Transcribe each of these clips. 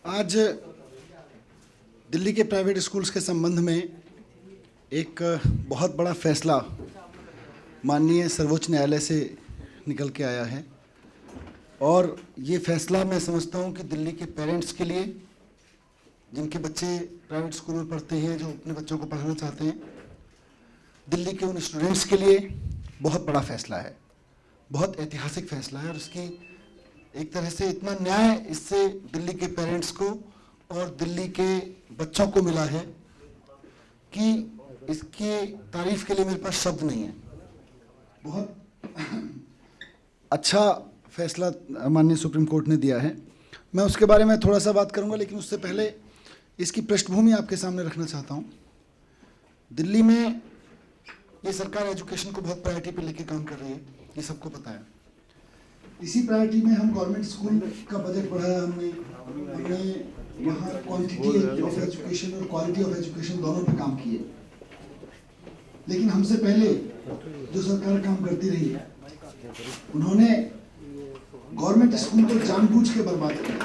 आज दिल्ली के private schools के संबंध में एक बहुत बड़ा फैसला माननीय सर्वोच्च न्यायालय से निकल के आया है और ये फैसला मैं समझता हूँ कि दिल्ली के पेरेंट्स के लिए, जिनके बच्चे प्राइवेट स्कूल में पढ़ते हैं, जो अपने बच्चों को पढ़ाना चाहते हैं, दिल्ली के उन स्टूडेंट्स के लिए बहुत बड़ा फैसला है, बहुत ऐतिहासिक फैसला है। और इसकी एक तरह से इतना न्याय इससे दिल्ली के पेरेंट्स को और दिल्ली के बच्चों को मिला है कि इसके तारीफ के लिए मेरे पास शब्द नहीं है। बहुत अच्छा फैसला माननीय सुप्रीम कोर्ट ने दिया है। मैं उसके बारे में थोड़ा सा बात करूंगा, लेकिन उससे पहले इसकी पृष्ठभूमि आपके सामने रखना चाहता हूं। दिल्ली में ये सरकार एजुकेशन को बहुत प्रायोरिटी पे लेके काम कर रही है, ये सबको पता है। इसी प्रायोरिटी में हम गवर्नमेंट स्कूल का बजट बढ़ाया, हमने यहाँ क्वांटिटी ऑफ एजुकेशन और क्वालिटी ऑफ एजुकेशन दोनों पे काम किए। लेकिन हमसे पहले जो सरकार काम करती रही है, उन्होंने गवर्नमेंट स्कूल को जानबूझ के बर्बाद किया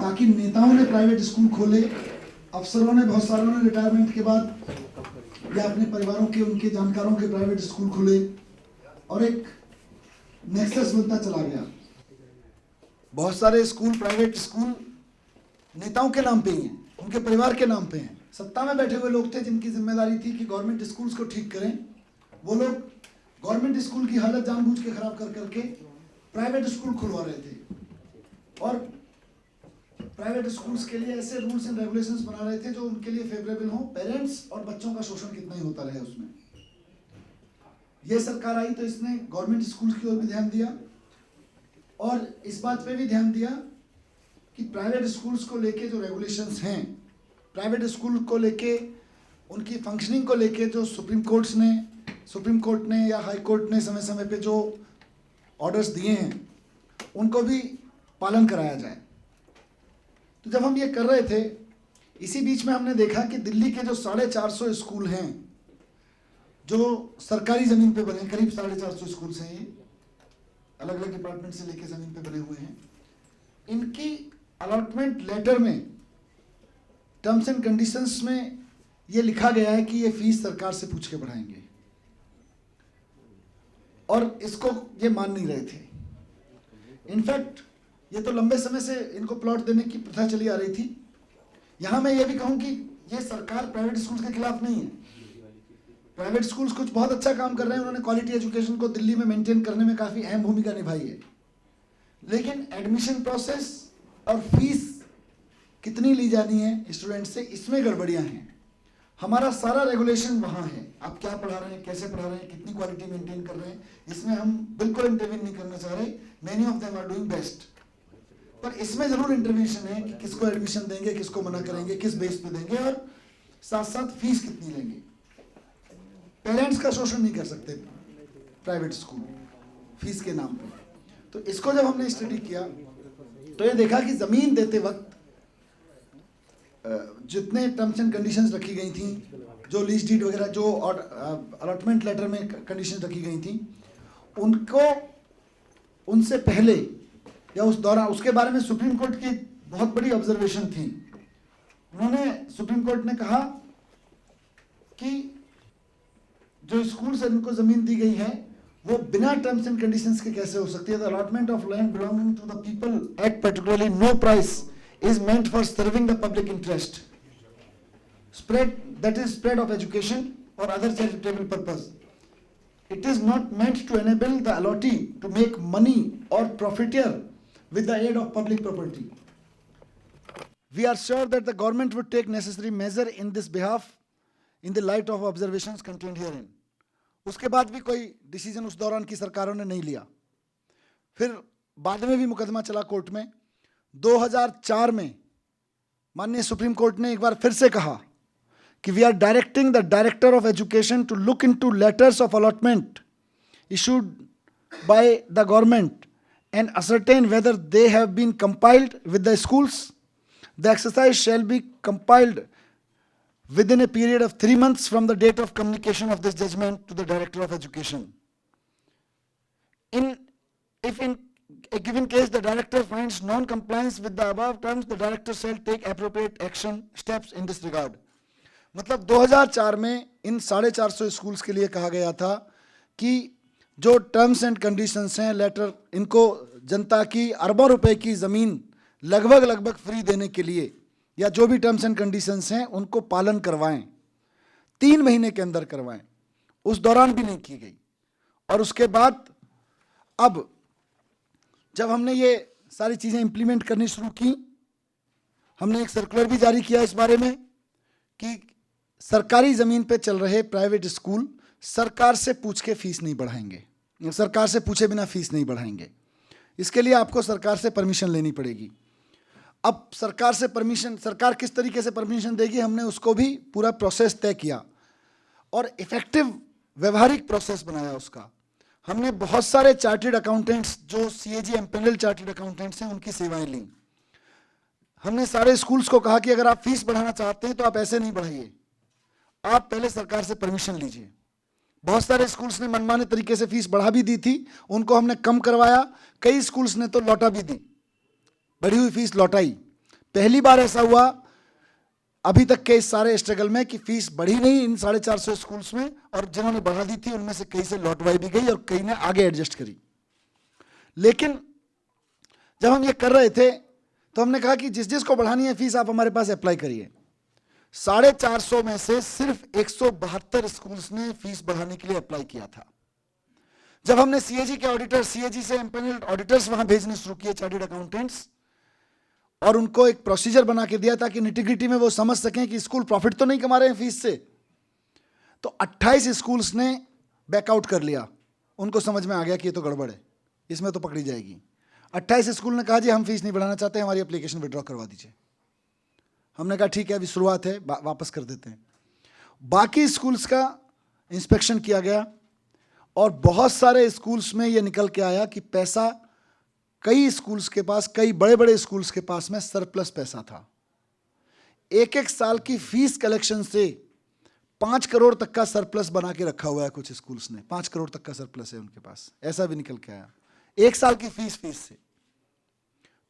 ताकि नेताओं ने प्राइवेट स्कूल खोले, अफसरों ने, बहुत सारों ने रिटायरमेंट के बाद या अपने परिवारों के, उनके जानकारों के प्राइवेट स्कूल खोले और एक नेक्सस बनता चला गया। बहुत सारे स्कूल, प्राइवेट स्कूल नेताओं के नाम पे ही हैं, उनके परिवार के नाम पे हैं। सत्ता में बैठे हुए लोग थे जिनकी जिम्मेदारी थी कि गवर्नमेंट स्कूल्स को ठीक करें। वो लोग गवर्नमेंट स्कूल की हालत जानबूझ के खराब कर करके प्राइवेट स्कूल खुलवा रहे थे और प्राइवेट स्कूल्स के लिए ऐसे रूल्स एंड रेगुलेशंस बना रहे थे जो उनके लिए फेवरेबल हो। पेरेंट्स और बच्चों का शोषण कितना ही होता रहे उसमें। ये सरकार आई तो इसने गवर्नमेंट स्कूल की ओर भी ध्यान दिया और इस बात पे भी ध्यान दिया कि प्राइवेट स्कूल्स को लेके जो रेगुलेशंस हैं, प्राइवेट स्कूल को लेके उनकी फंक्शनिंग को लेके जो सुप्रीम कोर्ट ने या हाई कोर्ट ने समय समय पे जो ऑर्डर्स दिए हैं, उनको भी पालन कराया जाए। तो जब हम ये कर रहे थे, इसी बीच में हमने देखा कि दिल्ली के जो 450 स्कूल हैं जो सरकारी ज़मीन पे बने, करीब 450 स्कूल्स हैं, ये अलग अलग डिपार्टमेंट से लेके ज़मीन पे बने हुए हैं। इनकी अलॉटमेंट लेटर में, टर्म्स एंड कंडीशंस में ये लिखा गया है कि ये फीस सरकार से पूछ के बढ़ाएंगे और इसको ये मान नहीं रहे थे। इनफैक्ट ये तो लंबे समय से इनको प्लॉट देने की प्रथा चली आ रही थी। यहाँ मैं ये भी कहूँ कि ये सरकार प्राइवेट स्कूल्स के खिलाफ नहीं है। प्राइवेट स्कूल्स कुछ बहुत अच्छा काम कर रहे हैं, उन्होंने क्वालिटी एजुकेशन को दिल्ली में मेंटेन करने में काफ़ी अहम भूमिका निभाई है। लेकिन एडमिशन प्रोसेस और फीस कितनी ली जानी है स्टूडेंट से, इसमें गड़बड़ियाँ हैं। हमारा सारा रेगुलेशन वहाँ है, आप क्या पढ़ा रहे हैं, कैसे पढ़ा रहे हैं, कितनी क्वालिटी मेंटेन कर रहे हैं, इसमें हम बिल्कुल इंटरवीन नहीं करना चाह रहे। Many of them are doing best, पर इसमें जरूर इंटरवेंशन है कि किसको एडमिशन देंगे, किसको मना करेंगे, किस बेस पे देंगे और साथ साथ फीस कितनी लेंगे। पेरेंट्स का शोषण नहीं कर सकते प्राइवेट स्कूल फीस के नाम पे। तो इसको जब हमने स्टडी किया तो ये देखा कि जमीन देते वक्त जितने टर्म्स एंड कंडीशंस रखी गई थी, जो लीज डीड वगैरह, जो अलॉटमेंट लेटर में कंडीशंस रखी गई थी, उनको उनसे पहले या उस दौरान, उसके बारे में सुप्रीम कोर्ट की बहुत बड़ी ऑब्जर्वेशन थी। सुप्रीम कोर्ट ने कहा कि जो स्कूल से इनको जमीन दी गई है वो बिना टर्म्स एंड कंडीशंस के कैसे हो सकती है। The allotment of land belonging to the people act particularly no price is meant for serving the public interest, that is spread of education or other charitable purpose. It is not meant to enable the allottee to make money or profiteer with the aid of public property. We are sure that the government would take necessary measure in this behalf in the light of observations contained herein. उसके बाद भी कोई decision उस दौरान की सरकारों ने नहीं लिया। फिर बाद में भी मुकदमा चला कोर्ट में। 2004 में माननीय सुप्रीम कोर्ट ने एक बार फिर से कहा कि we are directing the director of education to look into letters of allotment issued by the government and ascertain whether they have been compiled with the schools. The exercise shall be compiled within a period of 3 months from the date of communication of this judgment to the director of education. If in a given case the director finds non-compliance with the above terms, the director shall take appropriate action steps in this regard. मतलब 2004 में इन 450 schools के लिए कहा गया था कि जो terms and conditions हैं लेटर, इनको जनता की अरबों रुपए की ज़मीन लगभग फ्री देने के लिए या जो भी टर्म्स एंड कंडीशंस हैं उनको पालन करवाएं, 3 महीने के अंदर करवाएं। उस दौरान भी नहीं की गई। और उसके बाद अब जब हमने ये सारी चीज़ें इंप्लीमेंट करनी शुरू की, हमने एक सर्कुलर भी जारी किया इस बारे में कि सरकारी ज़मीन पे चल रहे प्राइवेट स्कूल सरकार से पूछ के फीस नहीं बढ़ाएंगे, सरकार से पूछे बिना फीस नहीं बढ़ाएंगे। इसके लिए आपको सरकार से परमिशन लेनी पड़ेगी। अब सरकार से परमिशन, सरकार किस तरीके से परमिशन देगी, हमने उसको भी पूरा प्रोसेस तय किया और इफेक्टिव व्यवहारिक प्रोसेस बनाया उसका। हमने बहुत सारे चार्टर्ड अकाउंटेंट्स जो CAG एम्पैनल्ड चार्टर्ड अकाउंटेंट्स हैं उनकी सेवाएं ली। हमने सारे स्कूल्स को कहा कि अगर आप फीस बढ़ाना चाहते हैं तो आप ऐसे नहीं बढ़ाइए, आप पहले सरकार से परमिशन लीजिए। बहुत सारे स्कूल्स ने मनमाने तरीके से फीस बढ़ा भी दी थी, उनको हमने कम करवाया। कई स्कूल्स ने तो लौटा भी दी, बढ़ी हुई फीस लौटाई। पहली बार ऐसा हुआ अभी तक के इस सारे स्ट्रगल में कि फीस बढ़ी नहीं इन 450 स्कूल्स में, और जिन्होंने बढ़ा दी थी उनमें से कई से लौटवाई भी गई और कई ने आगे एडजस्ट करी। लेकिन जब हम ये कर रहे थे तो हमने कहा कि जिस जिसको बढ़ानी है फीस आप हमारे पास अप्लाई करिए। 450 में से सिर्फ 172 स्कूल्स ने फीस बढ़ाने के लिए अप्लाई किया था। जब हमने CAG के ऑडिटर, CAG से एम्पैनल्ड ऑडिटर्स वहां भेजने शुरू किए, चार्टर्ड अकाउंटेंट्स, और उनको एक प्रोसीजर बना के दिया ताकि निटिग्रिटी में वो समझ सकें कि स्कूल प्रॉफिट तो नहीं कमा रहे हैं फीस से, तो 28 स्कूल्स ने बैकआउट कर लिया। उनको समझ में आ गया कि ये तो गड़बड़ है, इसमें तो पकड़ी जाएगी। 28 स्कूल ने कहा जी हम फीस नहीं बढ़ाना चाहते, हमारी एप्लीकेशन विड्रॉ करवा दीजिए। हमने कहा ठीक है अभी शुरुआत है, वापस कर देते हैं। बाकी स्कूल्स का इंस्पेक्शन किया गया और बहुत सारे स्कूल्स में ये निकल के आया कि पैसा कई स्कूल्स के पास, कई बड़े बड़े स्कूल्स के पास में सरप्लस पैसा था। एक एक साल की फीस कलेक्शन से 5 करोड़ तक का सरप्लस बना के रखा हुआ है कुछ स्कूल्स ने। 5 करोड़ तक का सरप्लस है उनके पास, ऐसा भी निकल के आया एक साल की फीस से।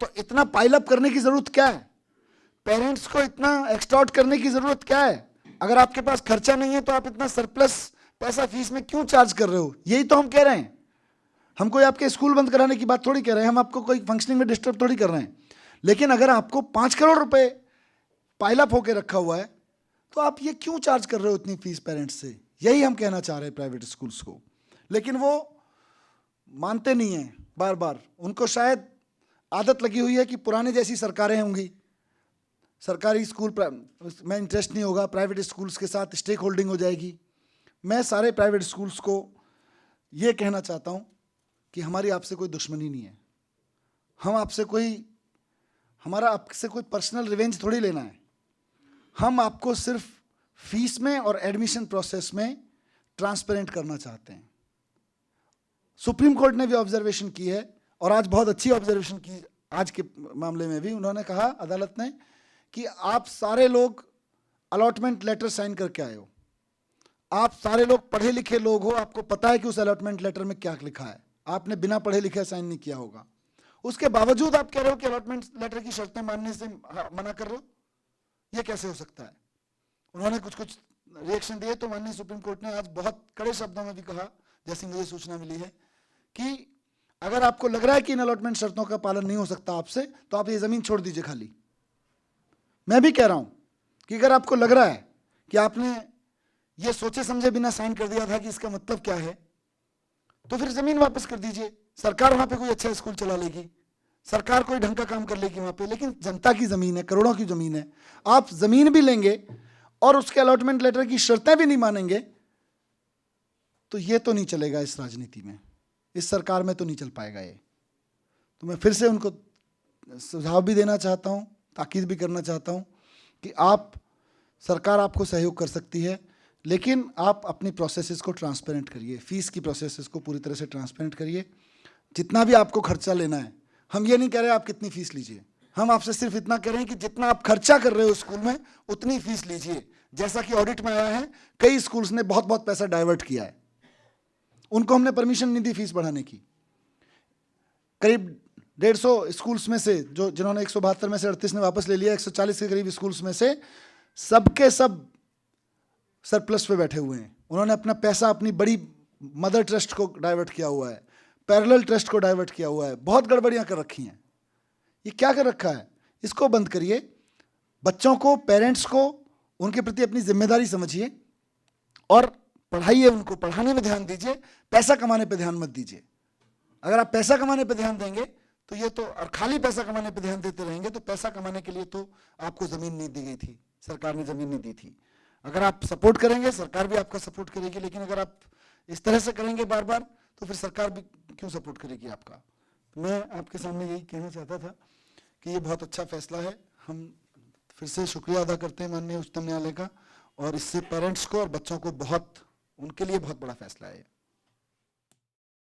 तो इतना पाइल अप करने की जरूरत क्या है? पेरेंट्स को इतना एक्सटॉर्ट करने की जरूरत क्या है? अगर आपके पास खर्चा नहीं है तो आप इतना सरप्लस पैसा फीस में क्यों चार्ज कर रहे हो? यही तो हम कह रहे हैं। हम कोई आपके स्कूल बंद कराने की बात थोड़ी कह रहे हैं, हम आपको कोई फंक्शनिंग में डिस्टर्ब थोड़ी कर रहे हैं। लेकिन अगर आपको 5 करोड़ रुपए पाइल अप होकर रखा हुआ है तो आप ये क्यों चार्ज कर रहे हो इतनी फीस पेरेंट्स से? यही हम कहना चाह रहे हैं प्राइवेट स्कूल्स को। लेकिन वो मानते नहीं हैं, बार बार उनको शायद आदत लगी हुई है कि पुराने जैसी सरकारें होंगी, सरकारी स्कूल में इंटरेस्ट नहीं होगा, प्राइवेट स्कूल्स के साथ स्टेक होल्डिंग हो जाएगी। मैं सारे प्राइवेट स्कूल्स को ये कहना चाहता हूँ कि हमारी आपसे कोई दुश्मनी नहीं है। हमारा आपसे कोई पर्सनल रिवेंज थोड़ी लेना है। हम आपको सिर्फ फीस में और एडमिशन प्रोसेस में ट्रांसपेरेंट करना चाहते हैं। सुप्रीम कोर्ट ने भी ऑब्जर्वेशन की है और आज बहुत अच्छी ऑब्जर्वेशन की। आज के मामले में भी उन्होंने कहा, अदालत ने, कि आप सारे लोग अलॉटमेंट लेटर साइन करके आए हो, आप सारे लोग पढ़े लिखे लोग हो, आपको पता है कि उस अलॉटमेंट लेटर में क्या लिखा है। आपने बिना पढ़े लिखे साइन नहीं किया होगा, उसके बावजूद आप कह रहे हो कि अलॉटमेंट लेटर की शर्तें मानने से मना कर रहे हो। यह कैसे हो सकता है? उन्होंने कुछ रिएक्शन दिए तो माननीय सुप्रीम कोर्ट ने आज बहुत कड़े शब्दों में भी कहा, जैसी मुझे सूचना मिली है, कि अगर आपको लग रहा है कि इन अलॉटमेंट शर्तों का पालन नहीं हो सकता आपसे, तो आप ये जमीन छोड़ दीजिए खाली। मैं भी कह रहा हूं कि अगर आपको लग रहा है कि आपने ये सोचे समझे बिना साइन कर दिया था कि इसका मतलब क्या है, तो फिर जमीन वापस कर दीजिए। सरकार वहां पे कोई अच्छा स्कूल चला लेगी, सरकार कोई ढंग का काम कर लेगी वहां पे, लेकिन जनता की जमीन है, करोड़ों की जमीन है। आप जमीन भी लेंगे और उसके अलॉटमेंट लेटर की शर्तें भी नहीं मानेंगे, तो ये तो नहीं चलेगा इस राजनीति में, इस सरकार में तो नहीं चल पाएगा ये। तो मैं फिर से उनको सुझाव भी देना चाहता हूं, ताकीद भी करना चाहता हूं कि सरकार आपको सहयोग कर सकती है, लेकिन आप अपनी प्रोसेसेस को ट्रांसपेरेंट करिए। फीस की प्रोसेसेस को पूरी तरह से ट्रांसपेरेंट करिए। जितना भी आपको खर्चा लेना है, हम ये नहीं कह रहे आप कितनी फीस लीजिए, हम आपसे सिर्फ इतना कह रहे हैं कि जितना आप खर्चा कर रहे हो स्कूल में उतनी फीस लीजिए। जैसा कि ऑडिट में आया है, कई स्कूल्स ने बहुत बहुत पैसा डाइवर्ट किया है, उनको हमने परमिशन नहीं दी फीस बढ़ाने की। करीब 150 स्कूल्स में से जो जिन्होंने 172 में से 38 ने वापस ले लिया, 140 के करीब स्कूल्स में से सबके सब सरप्लस पे बैठे हुए हैं। उन्होंने अपना पैसा अपनी बड़ी मदर ट्रस्ट को डाइवर्ट किया हुआ है, पैरेलल ट्रस्ट को डाइवर्ट किया हुआ है, बहुत गड़बड़ियां कर रखी हैं। ये क्या कर रखा है? इसको बंद करिए, बच्चों को, पेरेंट्स को, उनके प्रति अपनी जिम्मेदारी समझिए और पढ़ाइए, उनको पढ़ाने में ध्यान दीजिए, पैसा कमाने पे ध्यान मत दीजिए। अगर आप पैसा कमाने पे ध्यान देंगे तो ये तो, और खाली पैसा कमाने पे ध्यान देते रहेंगे तो पैसा कमाने के लिए तो आपको जमीन नहीं दी गई थी, सरकार ने जमीन नहीं दी थी। अगर आप सपोर्ट करेंगे सरकार भी आपका सपोर्ट करेगी, लेकिन अगर आप इस तरह से करेंगे बार बार तो फिर सरकार भी क्यों सपोर्ट करेगी आपका। मैं आपके सामने यही कहना चाहता था कि ये बहुत अच्छा फैसला है। हम फिर से शुक्रिया अदा करते हैं माननीय उच्चतम न्यायालय का, और इससे पेरेंट्स को और बच्चों को बहुत, उनके लिए बहुत बड़ा फैसला है।